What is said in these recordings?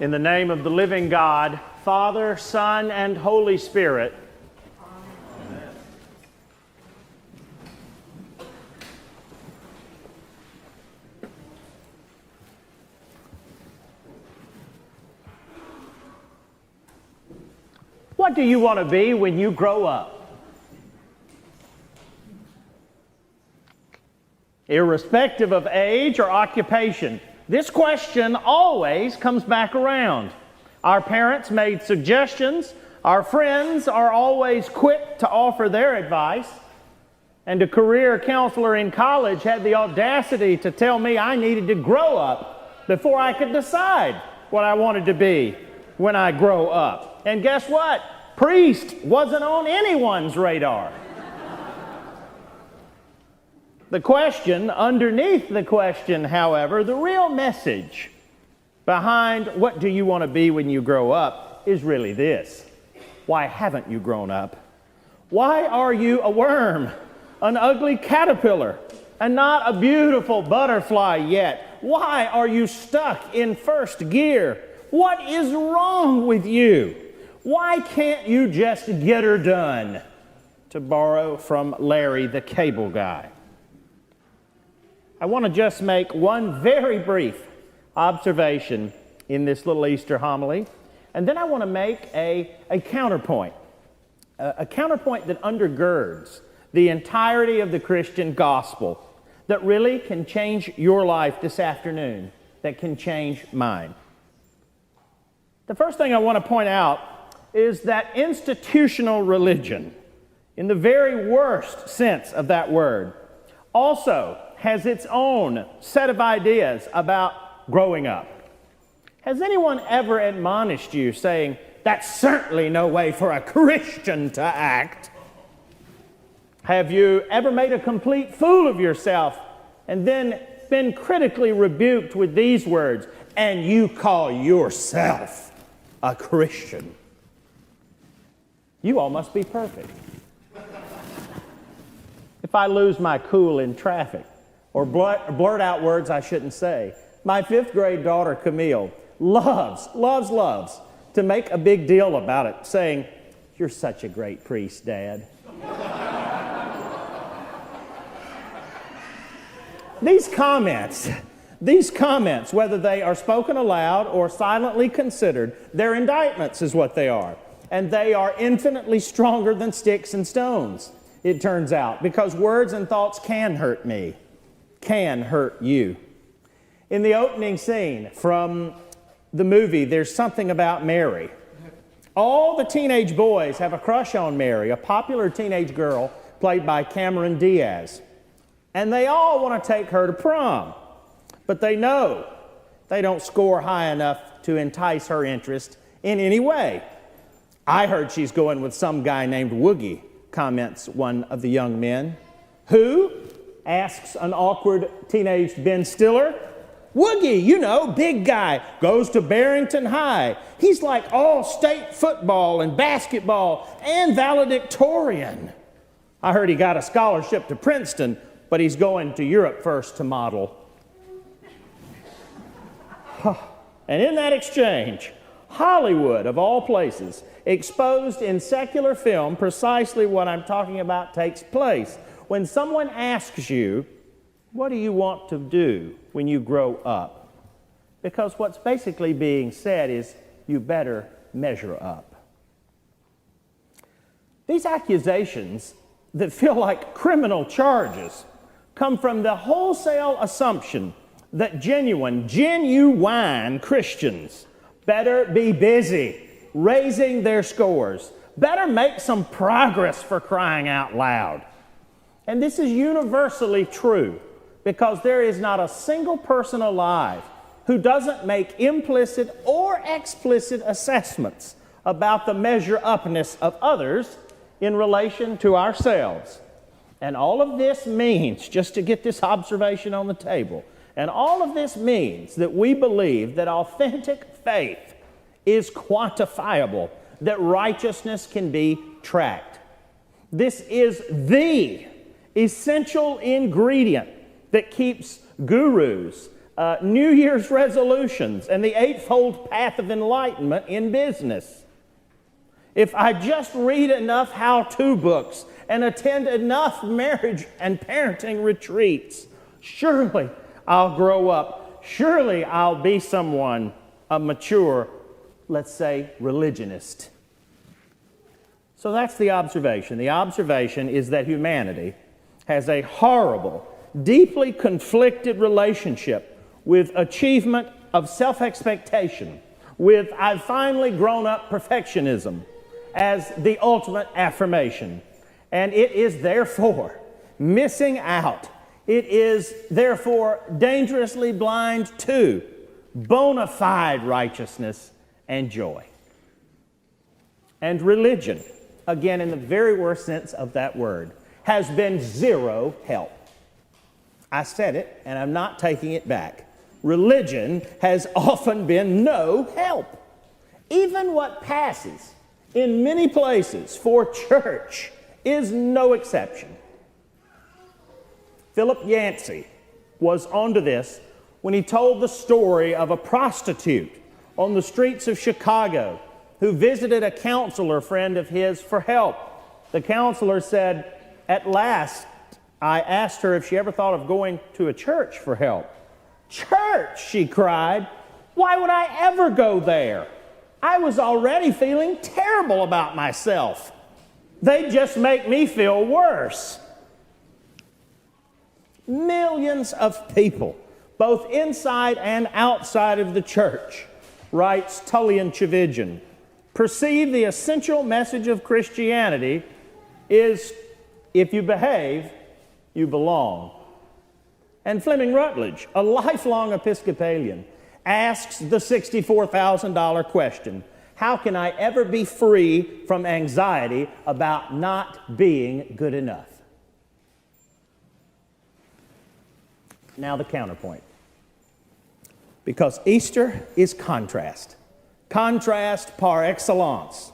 In the name of the living God, Father, Son, and Holy Spirit. Amen. What do you want to be when you grow up? Irrespective of age or occupation, this question always comes back around. Our parents made suggestions. Our friends are always quick to offer their advice. And a career counselor in college had the audacity to tell me I needed to grow up before I could decide what I wanted to be when I grow up. And guess what? Priest wasn't on anyone's radar. The question, underneath the question, however, the real message behind what do you want to be when you grow up is really this. Why haven't you grown up? Why are you a worm, an ugly caterpillar, and not a beautiful butterfly yet? Why are you stuck in first gear? What is wrong with you? Why can't you just get her done? To borrow from Larry the Cable Guy. I want to just make one very brief observation in this little Easter homily, and then I want to make a counterpoint that undergirds the entirety of the Christian gospel that really can change your life this afternoon, that can change mine. The first thing I want to point out is that institutional religion, in the very worst sense of that word, also has its own set of ideas about growing up. Has anyone ever admonished you saying, that's certainly no way for a Christian to act? Have you ever made a complete fool of yourself and then been critically rebuked with these words, and you call yourself a Christian? You all must be perfect. If I lose my cool in traffic, or blurt out words I shouldn't say. My 5th grade daughter, Camille, loves to make a big deal about it, saying, you're such a great priest, Dad. These comments, whether they are spoken aloud or silently considered, they're indictments is what they are. And they are infinitely stronger than sticks and stones, it turns out, because words and thoughts can hurt me. Can hurt you. In the opening scene from the movie, There's Something About Mary. All the teenage boys have a crush on Mary, a popular teenage girl played by Cameron Diaz. And they all want to take her to prom. But they know they don't score high enough to entice her interest in any way. I heard she's going with some guy named Woogie, comments one of the young men. Who? Asks an awkward teenage Ben Stiller. Woogie, you know, big guy, goes to Barrington High. He's like all-state football and basketball and valedictorian. I heard he got a scholarship to Princeton, but he's going to Europe first to model. And in that exchange, Hollywood, of all places, exposed in secular film precisely what I'm talking about takes place. When someone asks you, what do you want to do when you grow up? Because what's basically being said is, you better measure up. These accusations that feel like criminal charges come from the wholesale assumption that genuine Christians better be busy raising their scores, better make some progress, for crying out loud. And this is universally true, because there is not a single person alive who doesn't make implicit or explicit assessments about the measure-upness of others in relation to ourselves. And all of this means, just to get this observation on the table, and all of this means that we believe that authentic faith is quantifiable, that righteousness can be tracked. This is the essential ingredient that keeps gurus, New Year's resolutions and the eightfold path of enlightenment in business. If I just read enough how-to books and attend enough marriage and parenting retreats, surely I'll grow up. Surely I'll be someone, a mature, let's say, religionist. So that's the observation. The observation is that humanity has a horrible, deeply conflicted relationship with achievement of self-expectation, with I've finally grown up perfectionism as the ultimate affirmation. And it is therefore missing out. It is therefore dangerously blind to bona fide righteousness and joy. And religion, again in the very worst sense of that word, has been zero help. I said it, and I'm not taking it back. Religion has often been no help. Even what passes in many places for church is no exception. Philip Yancey was onto this when he told the story of a prostitute on the streets of Chicago who visited a counselor friend of his for help. The counselor said, "At last, I asked her if she ever thought of going to a church for help." "Church," she cried. "Why would I ever go there? I was already feeling terrible about myself. They just make me feel worse." Millions of people, both inside and outside of the church, writes Tullian Chivijan, perceive the essential message of Christianity is, if you behave, you belong. And Fleming Rutledge, a lifelong Episcopalian, asks the $64,000 question, how can I ever be free from anxiety about not being good enough? Now the counterpoint. Because Easter is contrast. Contrast par excellence.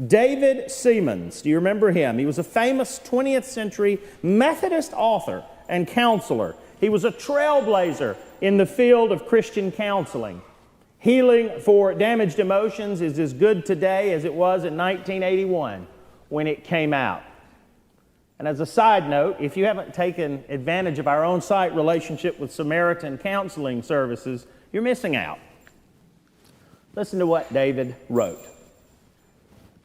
David Seamands, do you remember him? He was a famous 20th century Methodist author and counselor. He was a trailblazer in the field of Christian counseling. Healing for damaged emotions is as good today as it was in 1981 when it came out. And as a side note, if you haven't taken advantage of our on site relationship with Samaritan Counseling Services, you're missing out. Listen to what David wrote.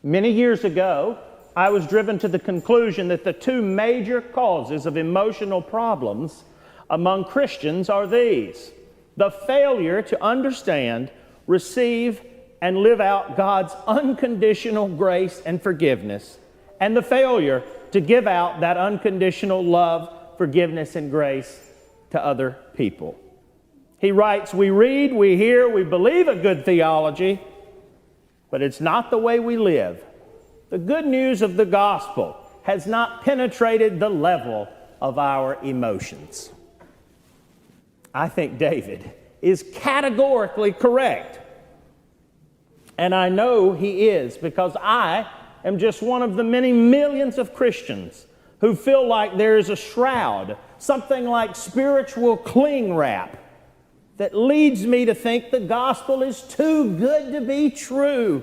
Many years ago, I was driven to the conclusion that the two major causes of emotional problems among Christians are these: the failure to understand, receive, and live out God's unconditional grace and forgiveness, and the failure to give out that unconditional love, forgiveness, and grace to other people. He writes, we read, we hear, we believe a good theology, but it's not the way we live. The good news of the gospel has not penetrated the level of our emotions. I think David is categorically correct. And I know he is, because I am just one of the many millions of Christians who feel like there is a shroud, something like spiritual cling wrap, that leads me to think the gospel is too good to be true,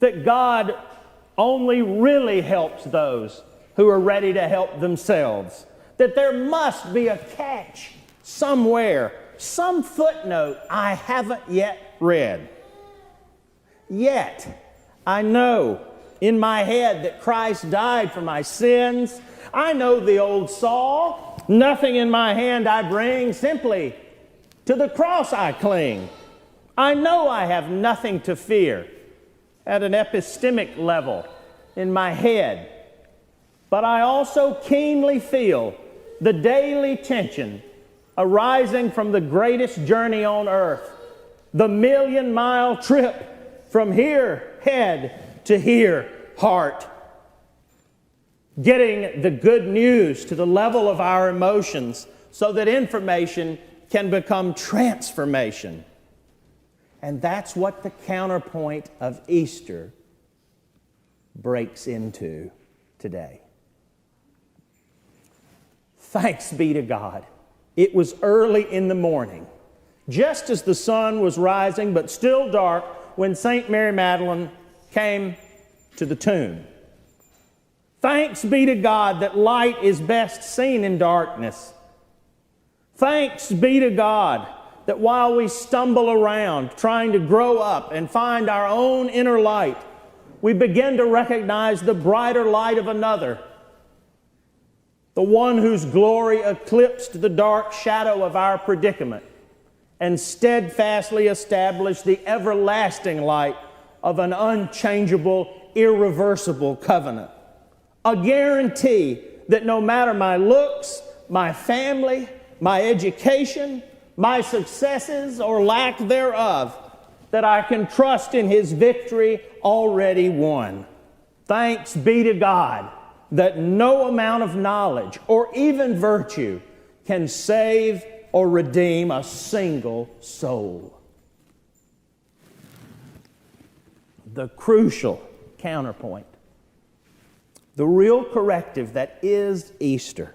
that God only really helps those who are ready to help themselves, that there must be a catch somewhere, some footnote I haven't yet read. Yet, I know in my head that Christ died for my sins. I know the old saw, nothing in my hand I bring, simply to the cross I cling. I know I have nothing to fear at an epistemic level in my head, but I also keenly feel the daily tension arising from the greatest journey on earth, the million-mile trip from here, head, to here, heart. Getting the good news to the level of our emotions so that information can become transformation. And that's what the counterpoint of Easter breaks into today. Thanks be to God. It was early in the morning, just as the sun was rising but still dark, when St. Mary Magdalene came to the tomb. Thanks be to God that light is best seen in darkness. Thanks be to God that while we stumble around trying to grow up and find our own inner light, we begin to recognize the brighter light of another, the one whose glory eclipsed the dark shadow of our predicament and steadfastly established the everlasting light of an unchangeable, irreversible covenant. A guarantee that no matter my looks, my family, my education, my successes or lack thereof, that I can trust in His victory already won. Thanks be to God that no amount of knowledge or even virtue can save or redeem a single soul. The crucial counterpoint, the real corrective that is Easter,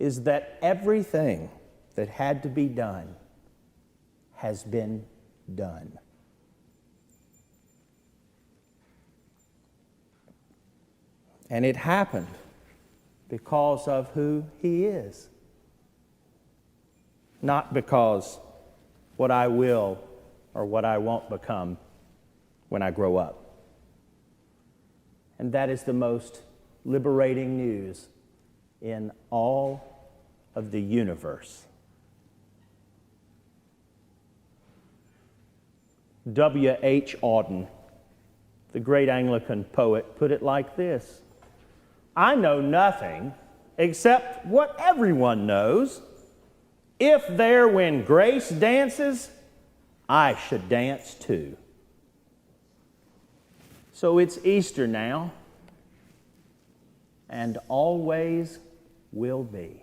is that everything that had to be done has been done. And it happened because of who He is, not because what I will or what I won't become when I grow up. And that is the most liberating news in all of the universe. W.H. Auden, the great Anglican poet, put it like this: I know nothing except what everyone knows. If there when grace dances, I should dance too. So it's Easter now, and always will be.